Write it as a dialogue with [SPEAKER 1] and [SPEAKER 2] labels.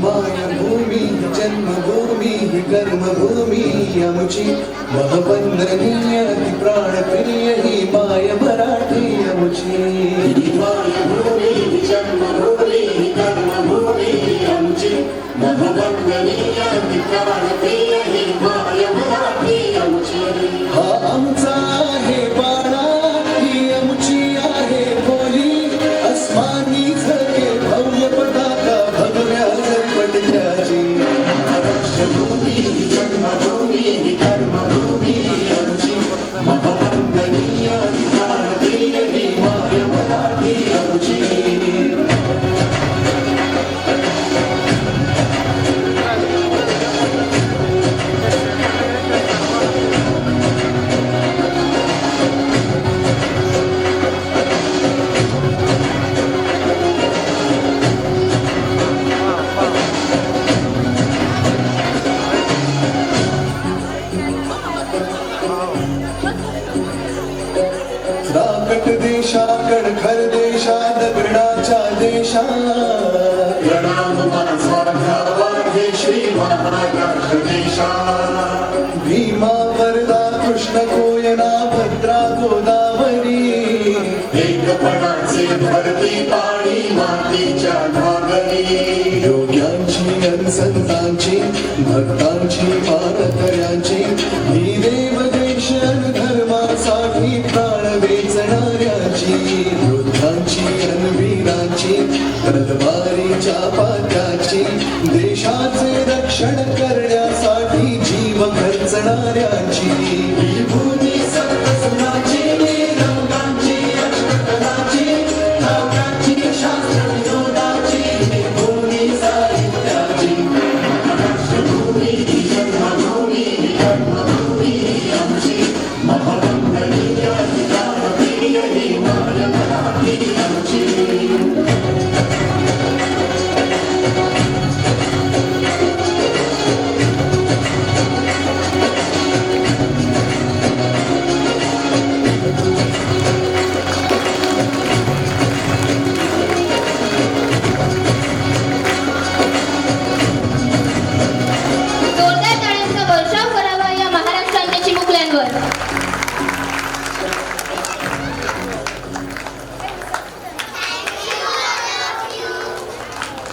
[SPEAKER 1] मायभूमी जन्मभूमी कर्मभूमी आमची महवंदनीय ती प्राणप्रिय ही माय मराठी आमची
[SPEAKER 2] मायभूमी जन्मभूमी कर्मभूमी आमची महवंदनीय ती प्राणप्रिय ही माय मराठी आमची
[SPEAKER 1] हा आमचा आहे बाळा ही आमची आहे बोली अस्मानी झळके भव्य पताका भगव्या झरपटक्याची
[SPEAKER 2] महाराष्ट्रभूमी जन्मभूमी कर्मभूमी आमची महवंदनीय ती प्राणप्रिय ही माय मराठी आमची
[SPEAKER 1] राकट देशाकड खर देशा दगडाच्या देशा
[SPEAKER 2] प्रणाम माझा वाढे श्री महाराष्ट्र देशा
[SPEAKER 1] भीमा वरदा कृष्ण कोयना भद्रा गोदावरी
[SPEAKER 2] एकपणाचे भरती पाणी मातीच्या घागरी
[SPEAKER 1] योग्यांची अनुसंतांची भक्तांची पारकऱ्यांची ही देवदेशन धर्मासाठी प्राण वेचणाऱ्यांची योद्धांची रणवीरांची तलवारीच्या पात्याची देशाचे रक्षण करण्याची